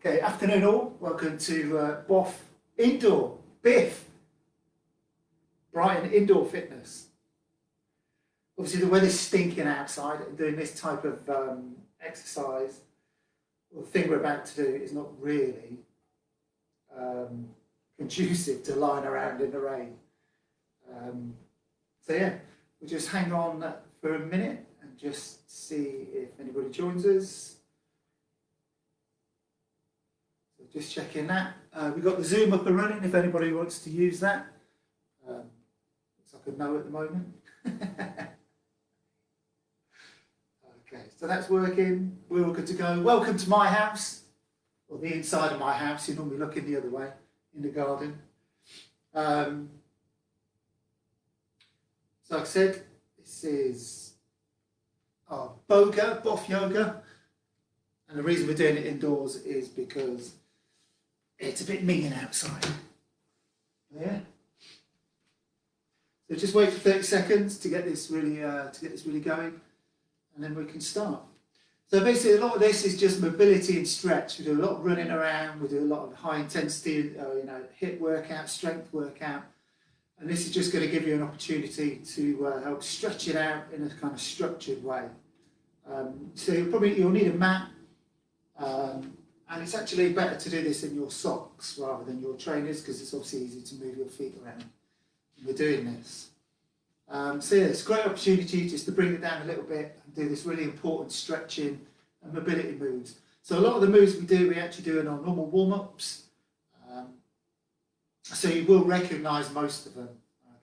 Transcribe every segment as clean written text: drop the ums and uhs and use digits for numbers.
Okay, afternoon all. Welcome to BOF Indoor, BIF, Brighton Indoor Fitness. Obviously the weather's stinking outside and doing this type of exercise, well, the thing we're about to do is not really conducive to lying around in the rain. So yeah, we'll just hang on for a minute and just see if anybody joins us. Just checking that. We've got the Zoom up and running if anybody wants to use that. Looks like a no at the moment. Okay, so that's working. We're all good to go. Welcome to my house, or the inside of my house. You're normally looking the other way, in the garden. So like I said, this is our BOGA BOF Yoga. And the reason we're doing it indoors is because it's a bit minging outside. Yeah. So just wait for 30 seconds to get this really going, and then we can start. So basically, a lot of this is just mobility and stretch. We do a lot of running around. We do a lot of high intensity, hip workout, strength workout, and this is just going to give you an opportunity to help stretch it out in a kind of structured way. So you'll need a mat. And it's actually better to do this in your socks rather than your trainers, because it's obviously easy to move your feet around when we're doing this. So yeah, it's a great opportunity just to bring it down a little bit and do this really important stretching and mobility moves. So a lot of the moves we actually do in our normal warm-ups. So you will recognise most of them.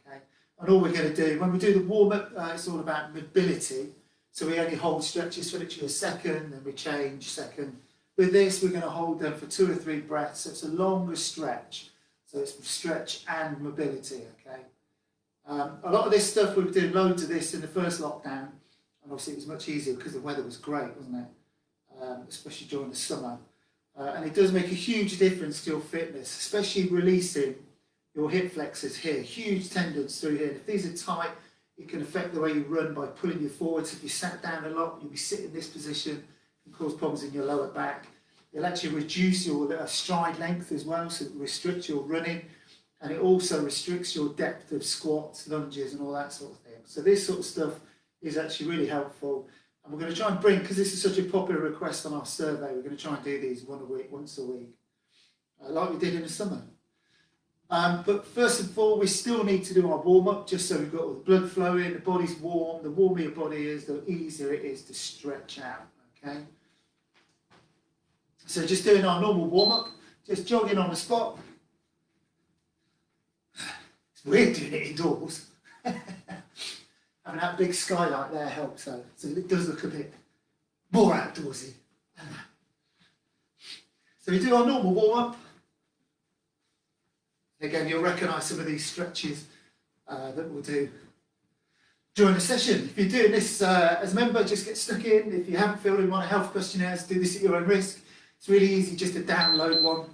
Okay? And all we're going to do, when we do the warm-up, it's all about mobility. So we only hold stretches for literally a second, then we change second. With this, we're going to hold them for 2 or 3 breaths, so it's a longer stretch. So it's stretch and mobility, okay? A lot of this stuff, we were doing loads of this in the first lockdown, and obviously it was much easier because the weather was great, wasn't it? Especially during the summer. And it does make a huge difference to your fitness, especially releasing your hip flexors here, huge tendons through here. And if these are tight, it can affect the way you run by pulling you forward. So if you sat down a lot, you'll be sitting in this position, can cause problems in your lower back. It'll actually reduce your stride length as well, so it restricts your running, and it also restricts your depth of squats, lunges and all that sort of thing. So this sort of stuff is actually really helpful, and we're going to try and bring, because this is such a popular request on our survey, we're going to try and do these once a week, like we did in the summer. But first and foremost, we still need to do our warm-up, just so we've got all the blood flowing, the body's warm. The warmer your body is, the easier it is to stretch out, okay? So just doing our normal warm-up, just jogging on the spot. It's weird doing it indoors. Having that big skylight there helps, so it does look a bit more outdoorsy. So we do our normal warm-up. Again, you'll recognise some of these stretches that we'll do during the session. If you're doing this as a member, just get stuck in. If you haven't filled in one of health questionnaires, do this at your own risk. It's really easy just to download one.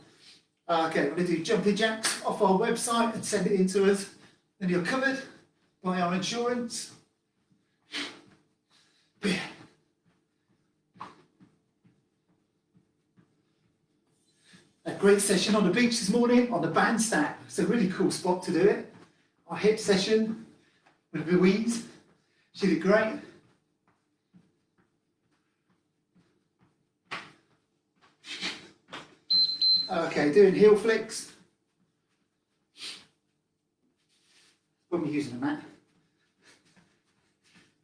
Okay, we're going to do jumping jacks off our website and send it in to us. Then you're covered by our insurance. Yeah. A great session on the beach this morning on the bandstand. It's a really cool spot to do it. Our hip session with Louise. She did great. Okay, doing heel flicks. When we're using a mat.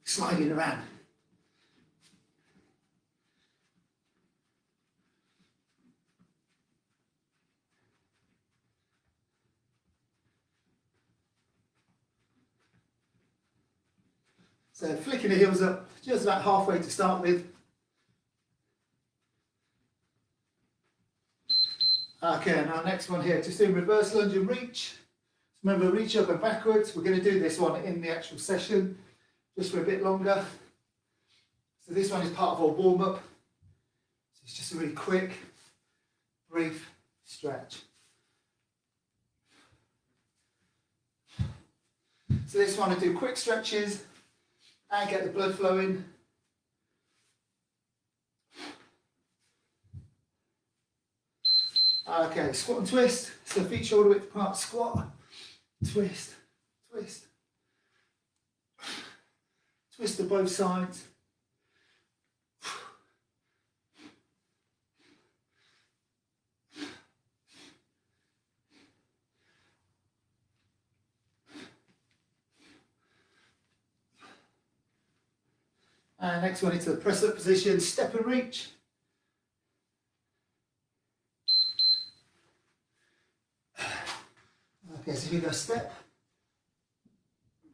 Sliding around. So flicking the heels up, just about halfway to start with. Okay, and our next one here, just doing reverse lunge and reach. Remember, reach up and backwards. We're going to do this one in the actual session, just for a bit longer. So this one is part of our warm-up. So it's just a really quick, brief stretch. So this one I do quick stretches and get the blood flowing. Okay, squat and twist. So feet shoulder width apart, squat, twist, twist. Twist to both sides. And next one into the press up position, step and reach. Okay, so here we go, step,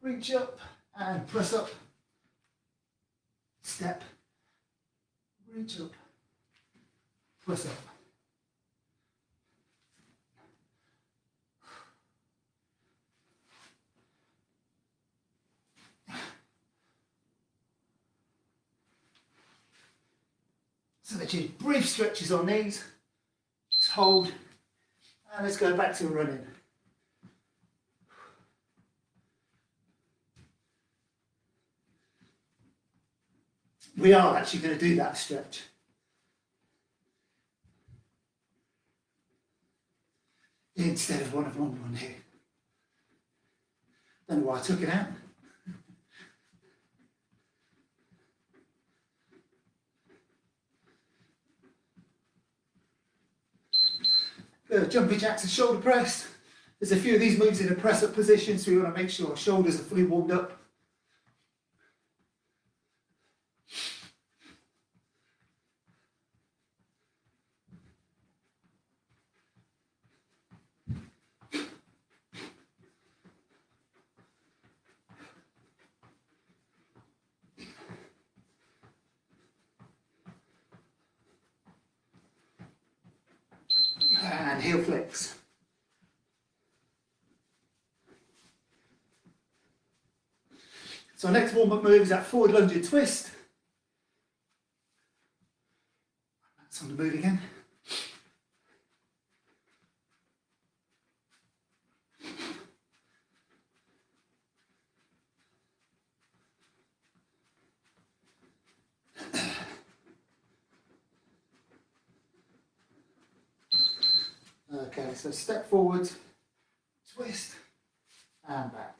reach up and press up, step, reach up, press up. So let's do brief stretches on these, just hold, and let's go back to running. We are actually going to do that stretch. Instead of one here. Don't know why I took it out. Jumping jacks and shoulder press. There's a few of these moves in a press up position, so we want to make sure our shoulders are fully warmed up. And heel flicks. So our next warm-up move is that forward lunge and twist. That's on the move again. Okay, so step forward, twist, and back.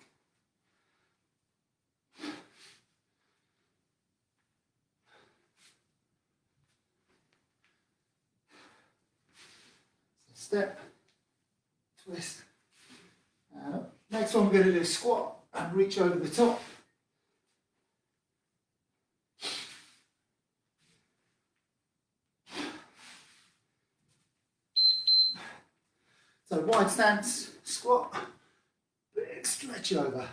So step, twist, and up. Next one we're going to do a squat and reach over the top. So wide stance, squat, big stretch over.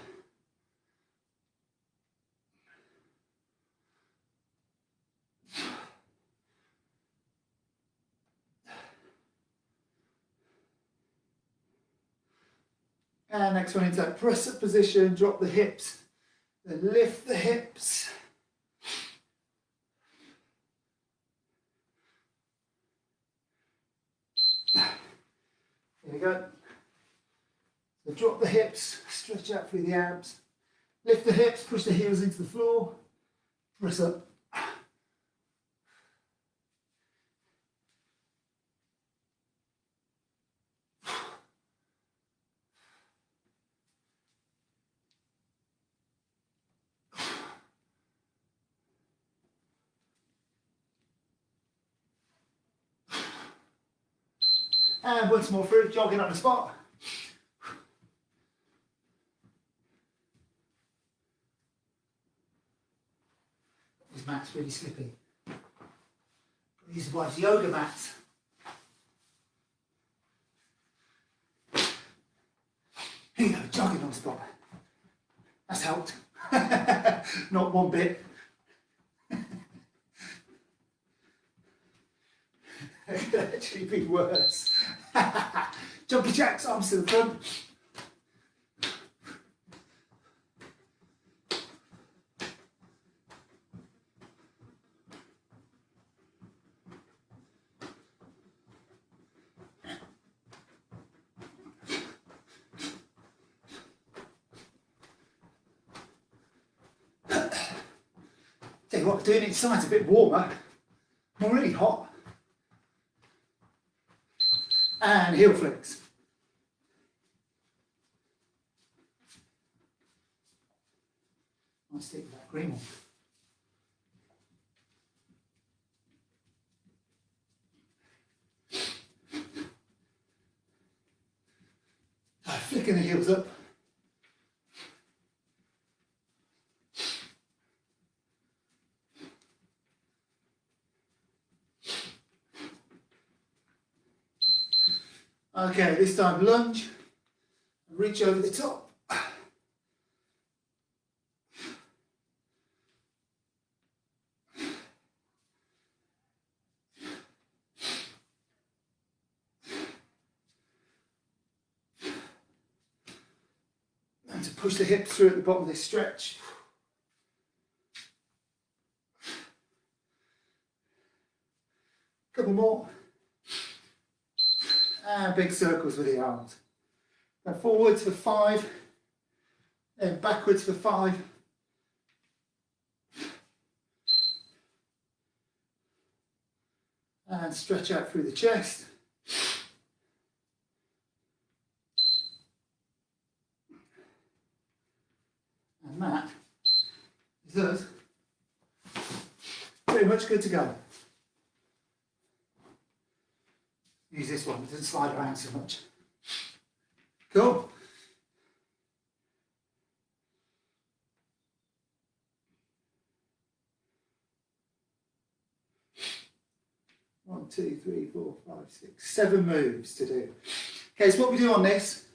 And next one into that press up position, drop the hips, then lift the hips. Here we go. So drop the hips, stretch out through the abs, lift the hips, push the heels into the floor, press up. And once more through, jogging on the spot. This mat's really slippy. These are wife's yoga mats. Here you go, jogging on the spot. That's helped. Not one bit. It could actually be worse. Jumpy jacks, arms to the front. Tell you what, doing it inside's a bit warmer. I'm already hot. and heel flicks. I'll stick with that green one. Flicking the heels up. Okay, this time lunge, reach over the top. And to push the hips through at the bottom of this stretch. Couple more. And big circles with the arms. Then forwards for 5, then backwards for 5. And stretch out through the chest. And that is us. Pretty much good to go. Use this one, it doesn't slide around so much. Cool. One, 2, 3, 4, 5, 6, 7 moves to do. Okay, so what we do on this,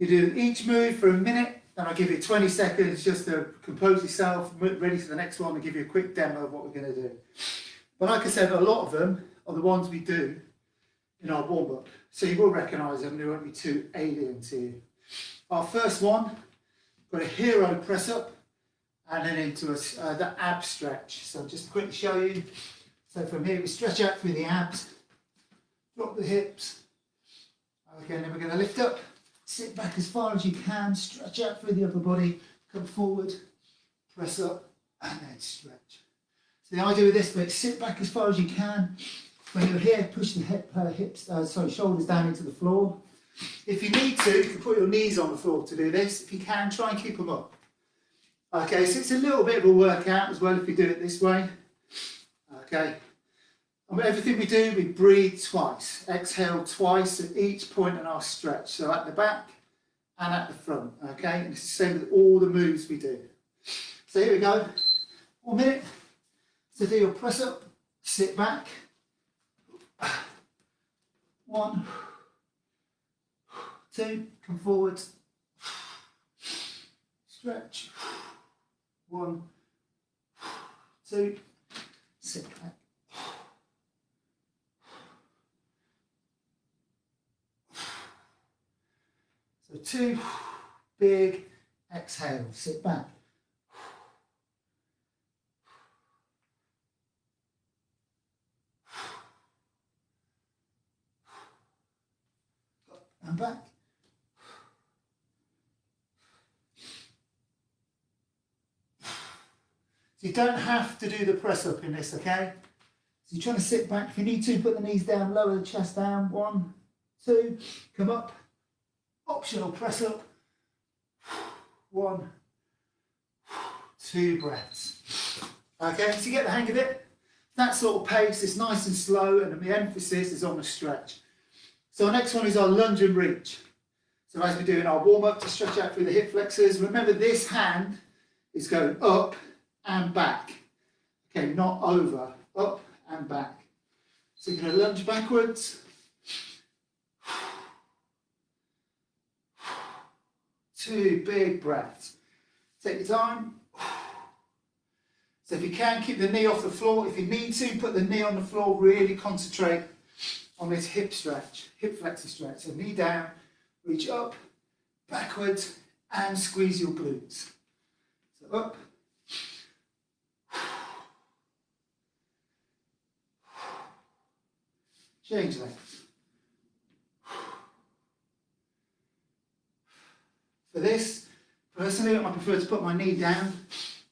you do each move for a minute, then I'll give you 20 seconds just to compose yourself, ready for the next one, and give you a quick demo of what we're going to do. But like I said, a lot of them are the ones we do in our warm-up, so you will recognise them, they won't be too alien to you. Our first one, got a hero press up, and then into the ab stretch. So just to quickly show you, so from here we stretch out through the abs, drop the hips, okay, and then we're going to lift up, sit back as far as you can, stretch out through the upper body, come forward, press up, and then stretch. So the idea with this bit, sit back as far as you can. When you're here, push the shoulders down into the floor. If you need to, you can put your knees on the floor to do this. If you can, try and keep them up. Okay, so it's a little bit of a workout as well if you do it this way. Okay, and everything we do, we breathe twice. Exhale twice at each point in our stretch. So at the back and at the front. Okay, and it's the same with all the moves we do. So here we go. 1 minute. So do your press up, sit back. 1, 2, come forward, stretch, 1, 2, sit back, so 2 big exhale, sit back. And back. So you don't have to do the press up in this, okay? So you're trying to sit back. If you need to, put the knees down, lower the chest down. 1, 2, come up. Optional press up. 1, 2 breaths. Okay, so you get the hang of it. That sort of pace is nice and slow, and the emphasis is on the stretch. So our next one is our lunge and reach. So as we do in our warm-up to stretch out through the hip flexors, remember this hand is going up and back. Okay, not over, up and back. So you're going to lunge backwards. 2 big breaths. Take your time. So if you can, keep the knee off the floor. If you need to, put the knee on the floor, really concentrate on this hip stretch, hip flexor stretch. So knee down, reach up, backwards, and squeeze your glutes. So up. Change legs. For this, personally, I prefer to put my knee down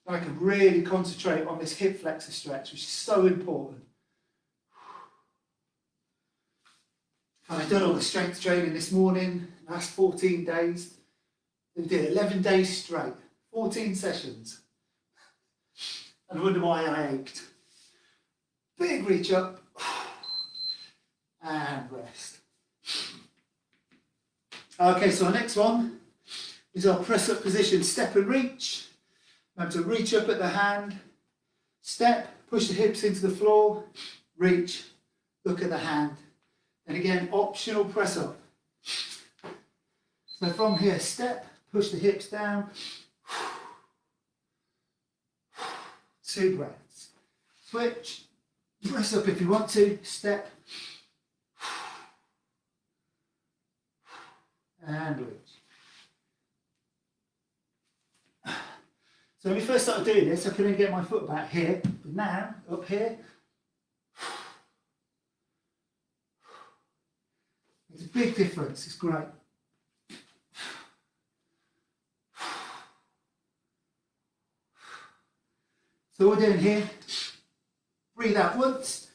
so I can really concentrate on this hip flexor stretch, which is so important. Kind I've done all the strength training this morning, last 14 days. We did 11 days straight, 14 sessions. And I wonder why I ached. Big reach up and rest. Okay, so our next one is our press up position, step and reach. Remember to reach up at the hand, step, push the hips into the floor, reach, look at the hand. And again, optional press up. So from here, step, push the hips down, 2 breaths. Switch, press up if you want to, step, and reach. So when we first started doing this, I couldn't get my foot back here, but now, up here, it's a big difference, it's great. So what we're doing here, breathe out once,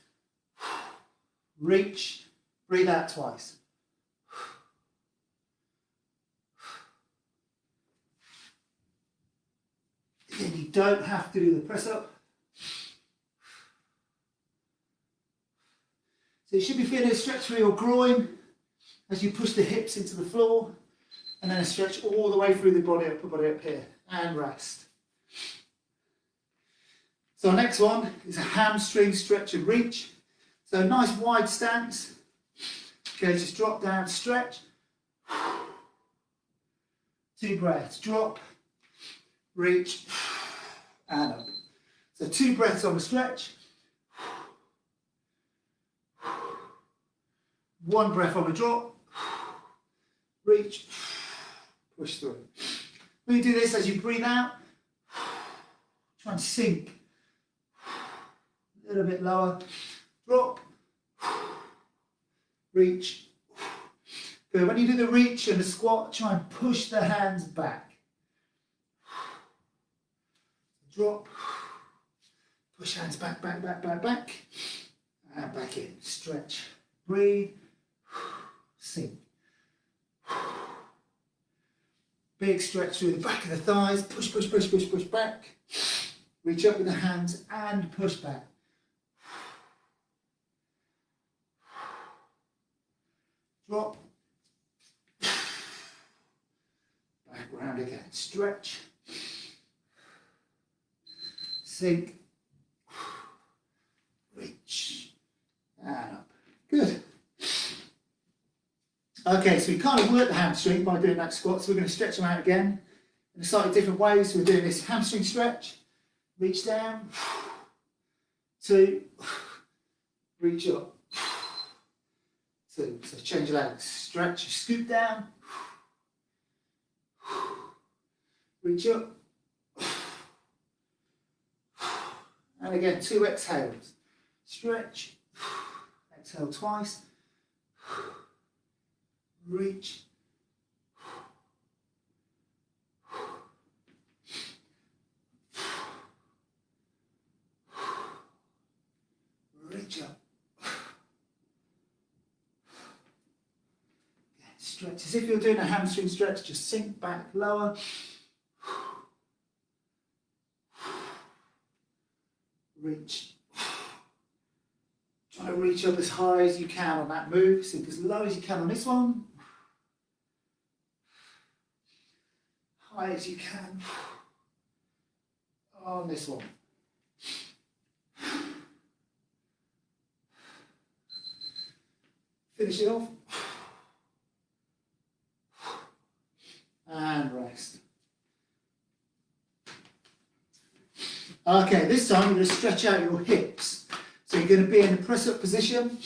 reach, breathe out twice. Again, you don't have to do the press up. So you should be feeling a stretch through your groin as you push the hips into the floor, and then a stretch all the way through the body, upper body up here, and rest. So our next one is a hamstring stretch and reach. So a nice wide stance. Okay, just drop down, stretch. 2 breaths, drop, reach, and up. So 2 breaths on the stretch. 1 breath on the drop, reach, push through. When you do this, as you breathe out, try and sink. A little bit lower, drop, reach. Good. When you do the reach and the squat, try and push the hands back. Drop, push hands back, back, back, back, back, and back in. Stretch, breathe, sink. Big stretch through the back of the thighs, push, push, push, push, push back. Reach up with the hands and push back. Drop, back round again, stretch, sink, reach, and up. Good. Okay, so we kind of work the hamstring by doing that squat, so we're going to stretch them out again in a slightly different way. So we're doing this hamstring stretch, reach down, 2, reach up, 2. So change legs, stretch, scoop down, reach up, and again 2 exhales, stretch, exhale twice, reach, reach up. Stretch. As if you're doing a hamstring stretch, just sink back lower. Reach. Try to reach up as high as you can on that move. Sink as low as you can on this one. High as you can on this one. Finish it off. And rest. Okay, this time you're going to stretch out your hips. So you're going to be in the press up position.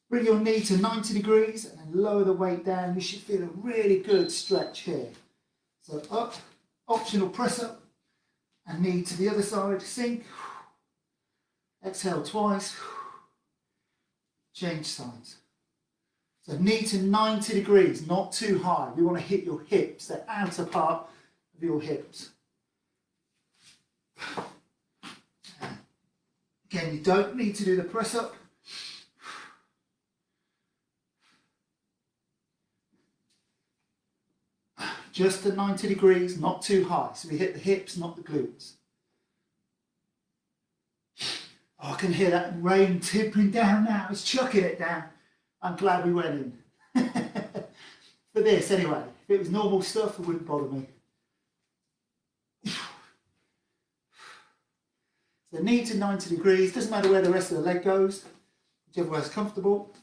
Bring your knee to 90 degrees and then lower the weight down. You should feel a really good stretch here. So up, optional press up, and knee to the other side, sink. Exhale twice. Change sides. So knee to 90 degrees, not too high. We want to hit your hips, the outer part of your hips. Again, you don't need to do the press up. Just at 90 degrees, not too high. So we hit the hips, not the glutes. Oh, I can hear that rain tipping down now. It's chucking it down. I'm glad we went in. For this, anyway. If it was normal stuff, it wouldn't bother me. So knee to 90 degrees. Doesn't matter where the rest of the leg goes. Whichever way is comfortable.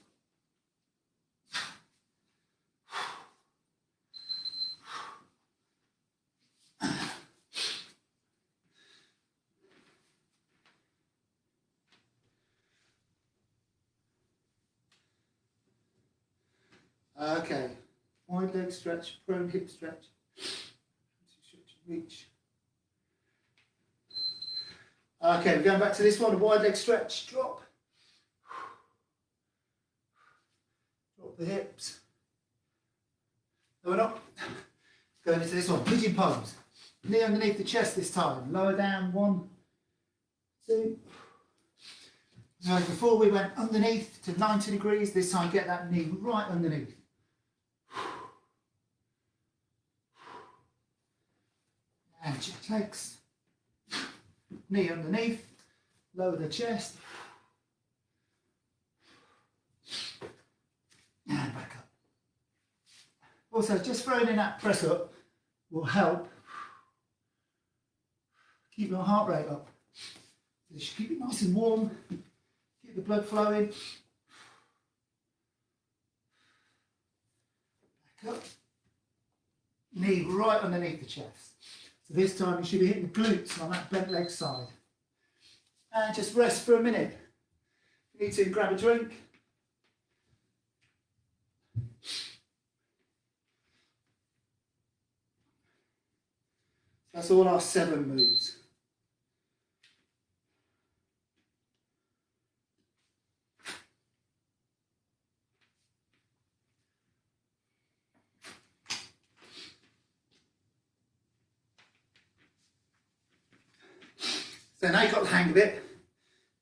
Okay, wide leg stretch, prone hip stretch, reach. Okay, we're going back to this one, a wide leg stretch, drop. Drop the hips. No, we're not. Going into this one, pigeon pose. Knee underneath the chest this time, lower down, 1, 2. So before we went underneath to 90 degrees, this time get that knee right underneath. And check legs. Knee underneath, lower the chest. And back up. Also, just throwing in that press up will help keep your heart rate up. Just keep it nice and warm, keep the blood flowing. Back up. Knee right underneath the chest. So this time you should be hitting the glutes on that bent leg side. And just rest for a minute. If you need to, grab a drink. That's all our 7 moves. So now you've got the hang of it,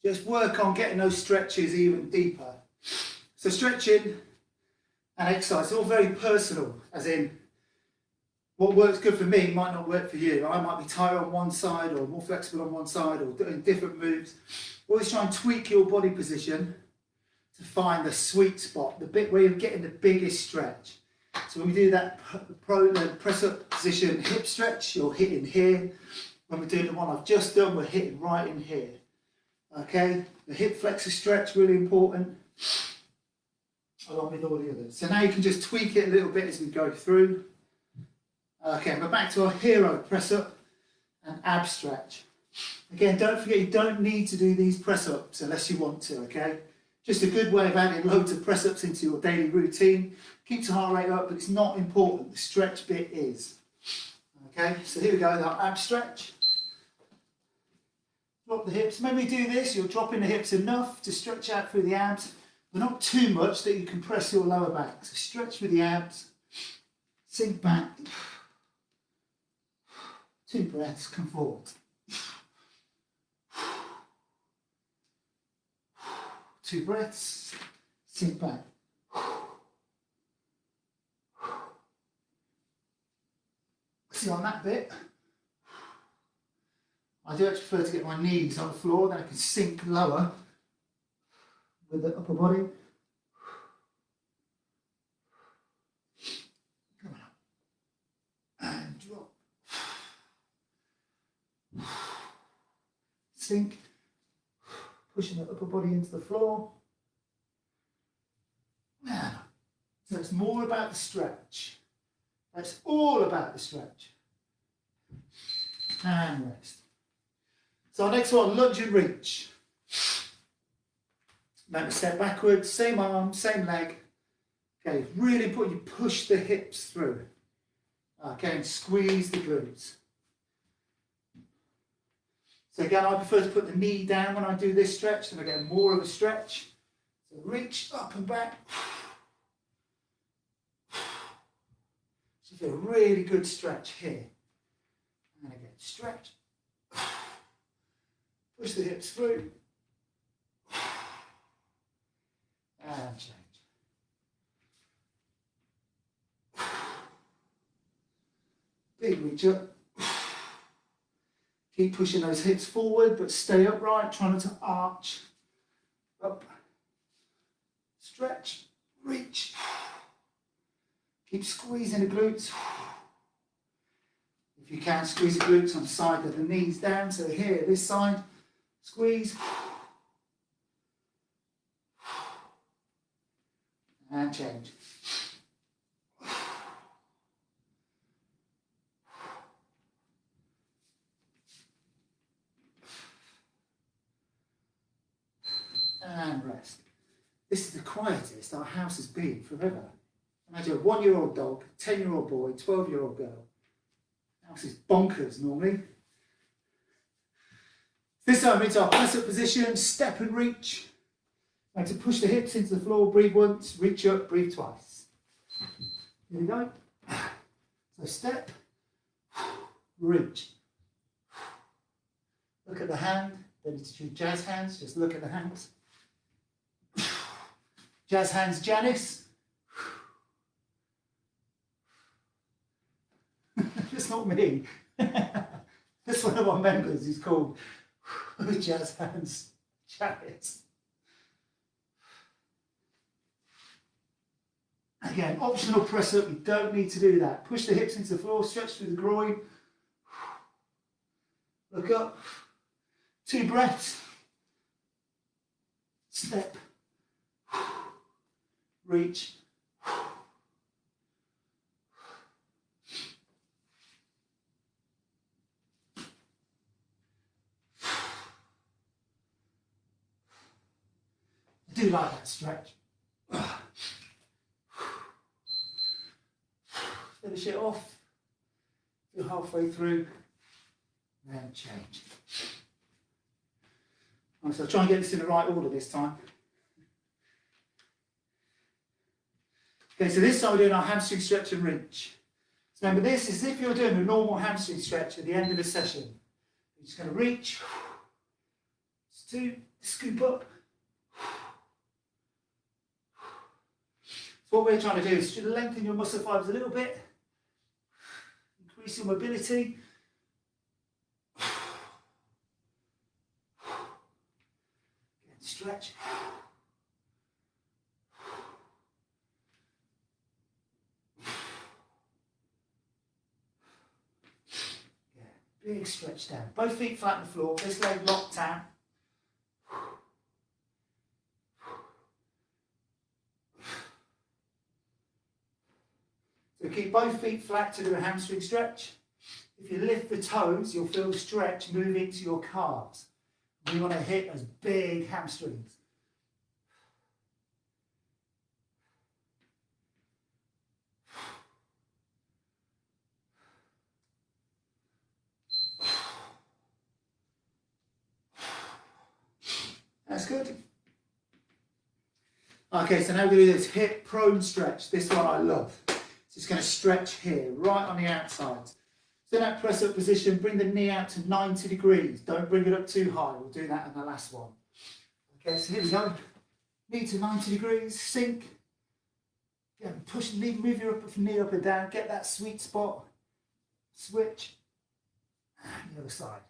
just work on getting those stretches even deeper. So stretching and exercise, all very personal, as in what works good for me might not work for you. I might be tighter on one side or more flexible on one side or doing different moves. Always try and tweak your body position to find the sweet spot, the bit where you're getting the biggest stretch. So when we do that press up position hip stretch, you're hitting here. When we're doing the one I've just done, we're hitting right in here. Okay, the hip flexor stretch, really important, along with all the others. So now you can just tweak it a little bit as we go through. Okay, we're back to our hero press up and ab stretch. Again, don't forget you don't need to do these press ups unless you want to, okay? Just a good way of adding loads of press ups into your daily routine. Keeps the heart rate up, but it's not important. The stretch bit is. Okay, so here we go, our ab stretch. Drop the hips. When we do this, you're dropping the hips enough to stretch out through the abs, but not too much that you compress your lower back. So stretch through the abs, sink back. 2 breaths, come forward. 2 breaths, sink back. See on that bit, I do actually prefer to get my knees on the floor, then I can sink lower with the upper body. Come on up. And drop. Sink. Pushing the upper body into the floor. Now, so it's more about the stretch. That's all about the stretch. And rest. So our next one, lunge and reach. Now step backwards, same arm, same leg. Okay, really important you push the hips through. Okay, and squeeze the glutes. So again, I prefer to put the knee down when I do this stretch, then I get more of a stretch. So reach up and back. So feel a really good stretch here. And again, stretch. Push the hips through. And change. Big reach up. Keep pushing those hips forward, but stay upright, try not to arch. Up. Stretch, reach. Keep squeezing the glutes. If you can, squeeze the glutes on the side of the knees down. So here, this side, squeeze. And change. And rest. This is the quietest our house has been forever. Imagine a 1-year-old dog, 10-year-old boy, 12-year-old girl. The house is bonkers normally. This time into our press-up position, step and reach. And to push the hips into the floor, breathe once, reach up, breathe twice. Here we go. So step, reach. Look at the hand, don't need to do jazz hands, just look at the hands. Jazz hands, Janice. It's not me. That's one of our members. He's called Jazz Hands, Janice. Again, optional press up. You don't need to do that. Push the hips into the floor, stretch through the groin. Look up. 2 breaths. Step. Reach. I do like that stretch. Finish it off. You're halfway through. Then change. Right, so I'll try and get this in the right order this time. Okay, so this time we're doing our hamstring stretch and reach. So remember, this is if you're doing a normal hamstring stretch at the end of the session. You're just going to reach. Just 2, scoop up. So what we're trying to do is just lengthen your muscle fibers a little bit. Increase your mobility. Again, stretch. Big stretch down. Both feet flat on the floor, this leg locked out. So keep both feet flat to do a hamstring stretch. If you lift the toes, you'll feel the stretch move into your calves. We want to hit those big hamstrings. That's good. Okay, so now we're going to do this hip prone stretch. This one I love. So it's going to stretch here, right on the outside. So in that press up position, bring the knee out to 90 degrees. Don't bring it up too high. We'll do that in the last one. Okay, so here we go. Knee to 90 degrees, sink. Again, push the knee, move your knee up and down. Get that sweet spot. Switch. And the other side.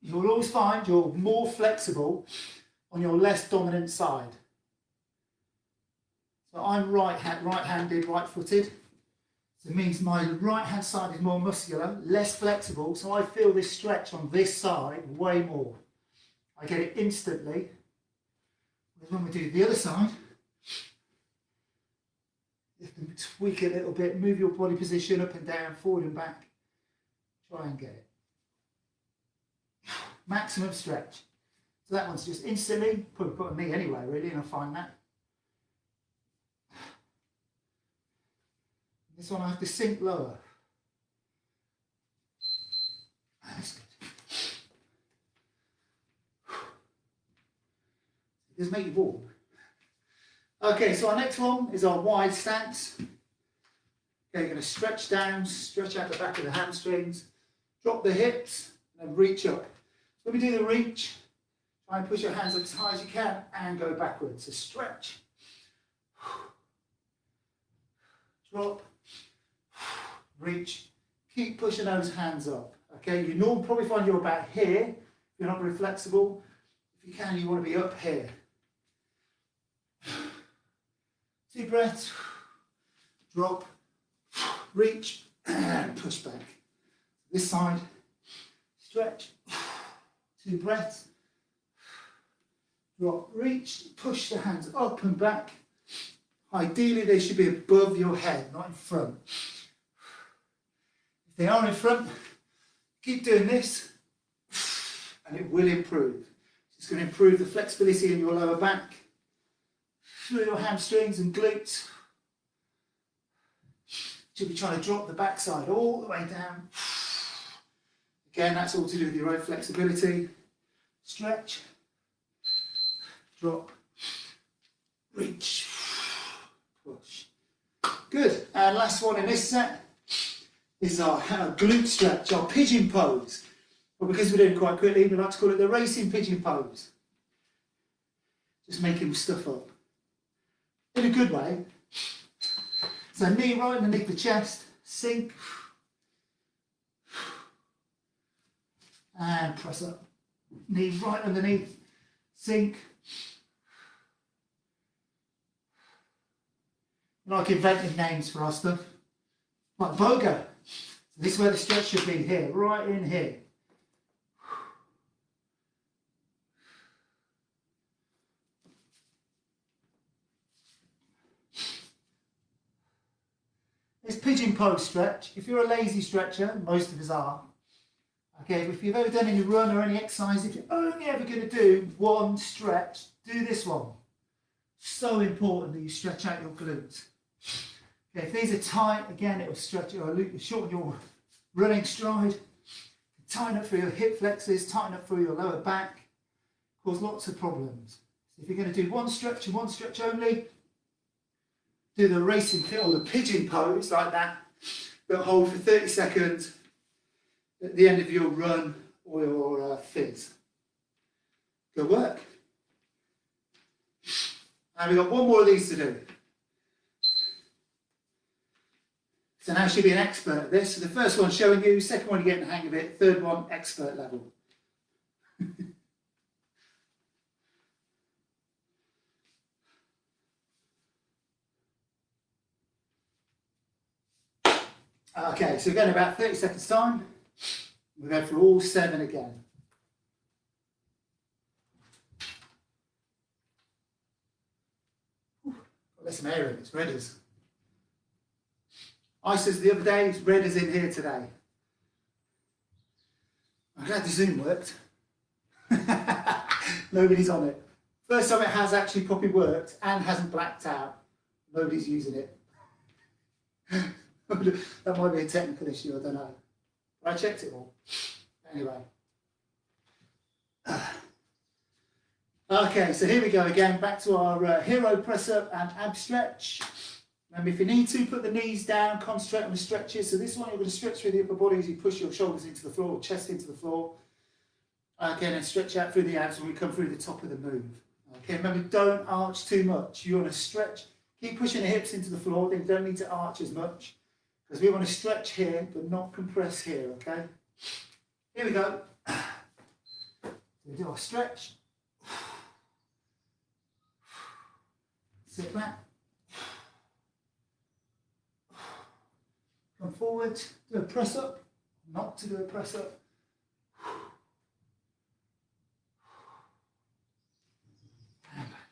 You'll always find you're more flexible on your less dominant side. So I'm right-handed, right-footed. So it means my right-hand side is more muscular, less flexible, so I feel this stretch on this side way more. I get it instantly. Whereas when we do the other side, you have to tweak it a little bit, move your body position up and down, forward and back. Try and get it. Maximum stretch. So that one's just instantly, put on me anyway really, and I'll find that. This one I have to sink lower. That's good. It does make you warm. Okay, so our next one is our wide stance. Okay, you're going to stretch down, stretch out the back of the hamstrings, drop the hips, and then reach up. When we do the reach, try and push your hands up as high as you can and go backwards. So stretch, drop, reach. Keep pushing those hands up. Okay, you normally probably find you're about here. If you're not very flexible, if you can, you want to be up here. 2 breaths, drop, reach, and push back. This side, stretch, 2 breaths, drop, reach, push the hands up and back. Ideally, they should be above your head, not in front. If they are in front, keep doing this, and it will improve. It's going to improve the flexibility in your lower back, through your hamstrings and glutes. You'll be trying to drop the backside all the way down. Again, that's all to do with your own flexibility. Stretch, drop, reach, push. Good. And last one in this set is our glute stretch, our pigeon pose. But because we're doing it quite quickly, we like to call it the racing pigeon pose. Just making stuff up. In a good way. So knee right underneath the chest, sink, and press up. Knee right underneath, sink. I like inventing names for our stuff. Like BOGA. This is where the stretch should be here, right in here. This pigeon pose stretch, if you're a lazy stretcher, most of us are, okay, if you've ever done any run or any exercise, if you're only ever going to do one stretch, do this one. So important that you stretch out your glutes. Okay, if these are tight, again, it will stretch or shorten your running stride, tighten up through your hip flexors, tighten up through your lower back, cause lots of problems. So if you're going to do one stretch and one stretch only, do the racing or the pigeon pose like that, but hold for 30 seconds at the end of your run or your fizz. Good work. And we've got one more of these to do. So now she'll be an expert at this. So the first one showing you, second one you're getting the hang of it, third one expert level. Okay, so again, about 30 seconds time, we'll go through all 7 again. Got some air in, it's red as. I said the other day, it's red as in here today. I'm glad the Zoom worked. Nobody's on it. First time it has actually properly worked and hasn't blacked out. Nobody's using it. That might be a technical issue, I don't know. But I checked it all. Anyway. Okay, so here we go again. Back to our hero press up and ab stretch. Remember, if you need to, put the knees down, concentrate on the stretches. So this one, you're going to stretch through the upper body as you push your shoulders into the floor, chest into the floor. Okay, and then stretch out through the abs when we come through the top of the move. Okay, remember, don't arch too much. You want to stretch, keep pushing the hips into the floor. Then you don't need to arch as much, because we want to stretch here, but not compress here, okay? Here we go. We do our stretch. Sit back. Come forward, do a press up, not to do a press up. And back.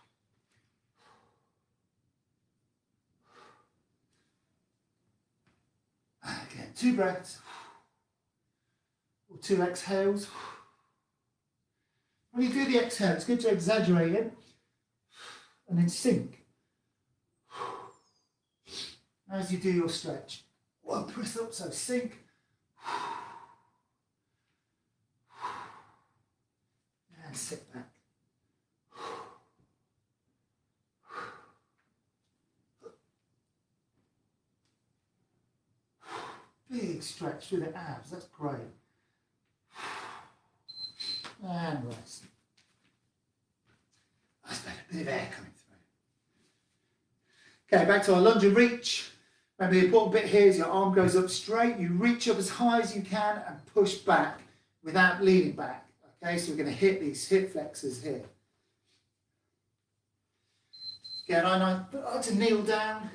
And again, 2 breaths, or 2 exhales. When you do the exhale, it's good to exaggerate it, and then sink. As you do your stretch. 1 press up, so sink. And sit back. Big stretch through the abs, that's great. And rest. That's better, a bit of air coming through. Okay, back to our lunge and reach. Remember, the important bit here is your arm goes up straight, you reach up as high as you can and push back without leaning back. Okay, so we're going to hit these hip flexors here. Again, I like to kneel down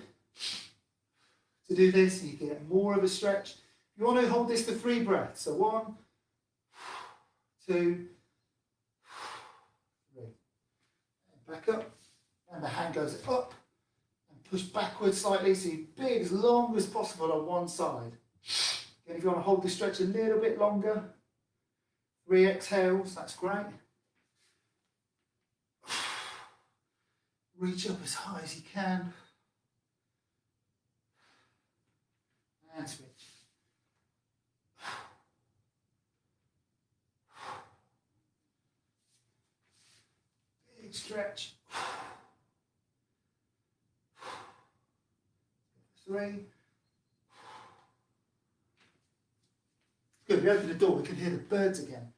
to do this, so you get more of a stretch. You want to hold this for 3 breaths. So 1, 2, 3. And back up, and the hand goes up and push backwards slightly, so you're big as long as possible on one side. Again, if you want to hold the stretch a little bit longer, 3 exhales, that's great. Reach up as high as you can. And switch. Big stretch. 3. Good, we open the door, we can hear the birds again.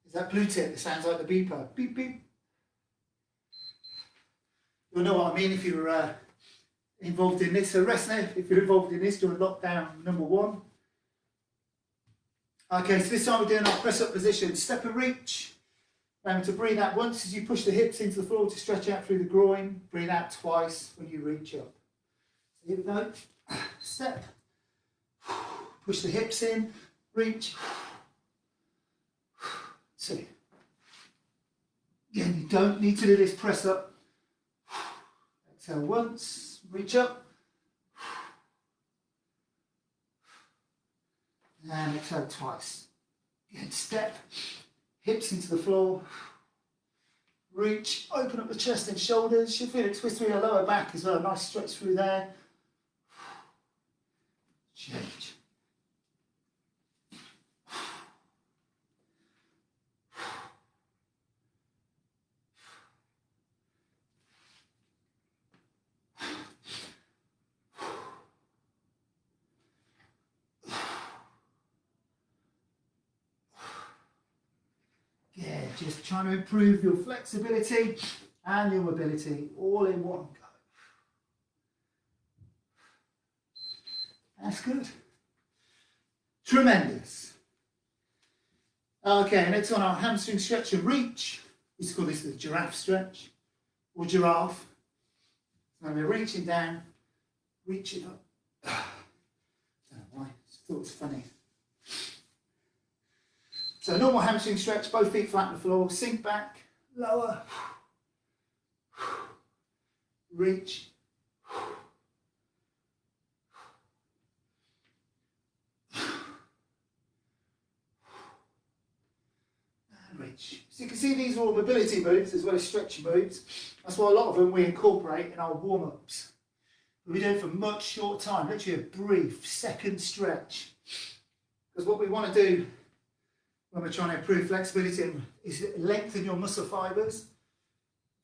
Is that blue tip? It sounds like the beeper. Beep, beep. You'll know what I mean if you're involved in this. So rest now, if you're involved in this during lockdown number 1. Okay, so this time we're doing our press-up position. Step and reach. Remember to breathe out once as you push the hips into the floor to stretch out through the groin. Breathe out twice when you reach up. So here we go. Step. Push the hips in. Reach. 2. Again, you don't need to do this press up. Exhale once, reach up. And exhale twice. Again, step, hips into the floor. Reach, open up the chest and shoulders. Should feel it twist through your lower back as well. Nice stretch through there. Change. Yeah, just trying to improve your flexibility and your mobility all in one go. That's good. Tremendous. Okay, next one, our hamstring stretch and reach. We used to call this the giraffe stretch or giraffe. So we're reaching down, reaching up. I don't know why, I just thought it was funny. So normal hamstring stretch, both feet flat on the floor, sink back, lower, reach, and reach. So you can see these are all mobility moves as well as stretching moves. That's why a lot of them we incorporate in our warm-ups. We do it for much short time, literally a brief second stretch. Because what we want to do when we're trying to improve flexibility is lengthen your muscle fibres.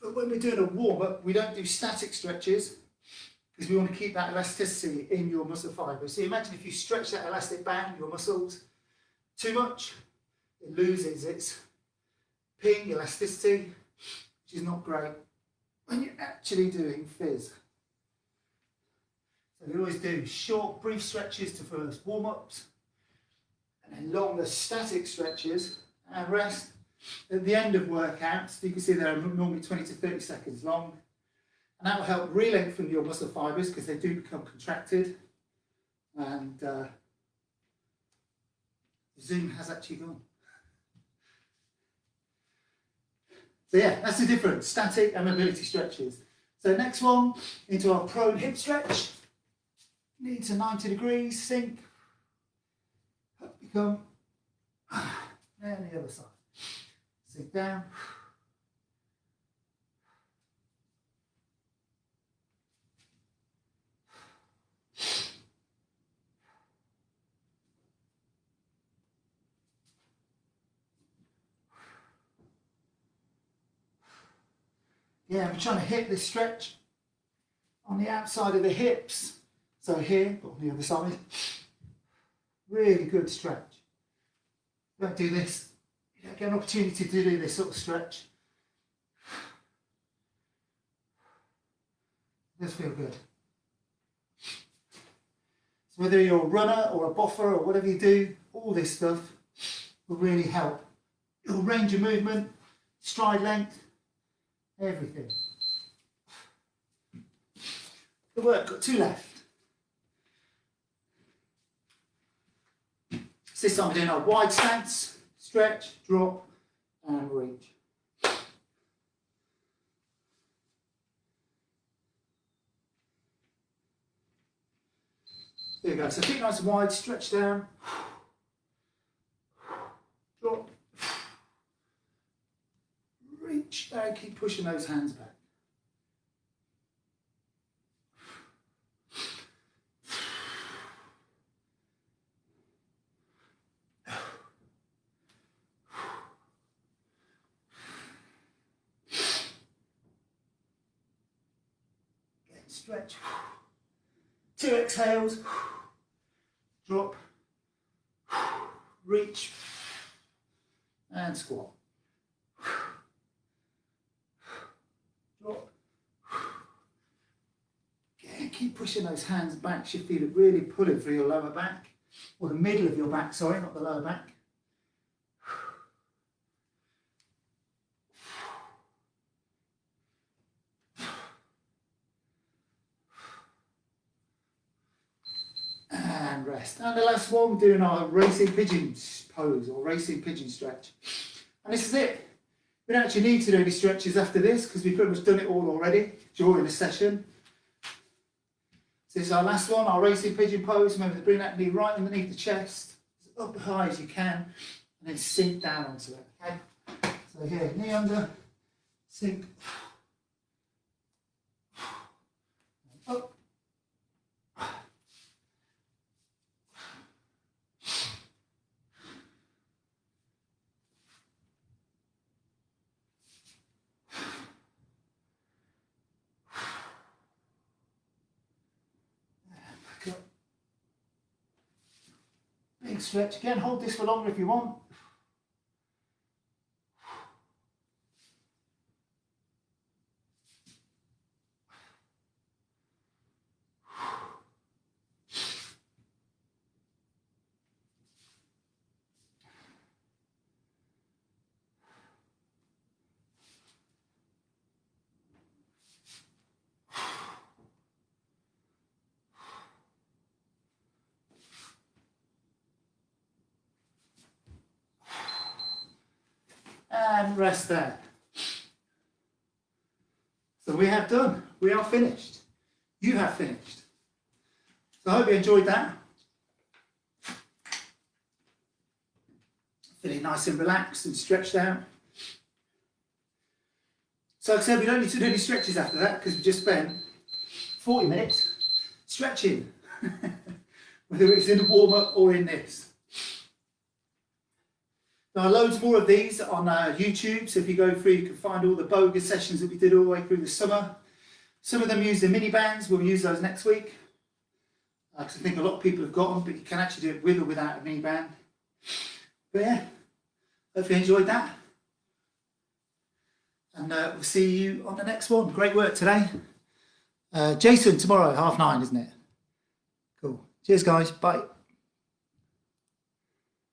But when we're doing a warm-up, we don't do static stretches because we want to keep that elasticity in your muscle fibres. So imagine if you stretch that elastic band, your muscles, too much, it loses its ping, elasticity, which is not great when you're actually doing fizz. So we always do short, brief stretches to first warm-ups, and then longer static stretches and rest at the end of workouts. You can see they're normally 20 to 30 seconds long, and that will help re-lengthen your muscle fibres because they do become contracted. And Zoom has actually gone. So yeah, that's the difference, static and mobility stretches. So next one, into our prone hip stretch. Knee to 90 degrees, sink. Up you come, and the other side. Sink down. Yeah, we're trying to hit this stretch on the outside of the hips. So here, but on the other side. Really good stretch. You don't do this, you don't get an opportunity to do this sort of stretch. It does feel good. Whether you're a runner or a boffer or whatever you do, all this stuff will really help. Your range of movement, stride length, everything. Good work, got 2 left. So this time we're doing our wide stance, stretch, drop and reach. There you go, so feet nice and wide, stretch down, drop, reach, and keep pushing those hands back. Stretch, 2 exhales, drop, reach, and squat. Drop. Again, keep pushing those hands back. You feel it really pulling through your lower back, or the middle of your back, sorry, not the lower back. And rest. And the last one, we're doing our racing pigeon pose or racing pigeon stretch. And this is it. We don't actually need to do any stretches after this because we've pretty much done it all already during the session. So this is our last one, our racing pigeon pose. Remember to bring that knee right underneath the chest, as up as high as you can, and then sink down onto it. Okay? So here, knee under, sink, up. Big stretch again, hold this for longer if you want. And rest there. So we have done. We are finished. You have finished. So I hope you enjoyed that. Feeling nice and relaxed and stretched out. So like I said, we don't need to do any stretches after that because we just spent 40 minutes stretching. Whether it's in the warm-up or in this. There are loads more of these on YouTube, so if you go through you can find all the BOGA sessions that we did all the way through the summer. Some of them use the mini bands, we'll use those next week. Because I think a lot of people have got them, but you can actually do it with or without a mini band. But yeah, hope you enjoyed that. And we'll see you on the next one. Great work today. Jason, tomorrow, 9:30, isn't it? Cool. Cheers guys, bye.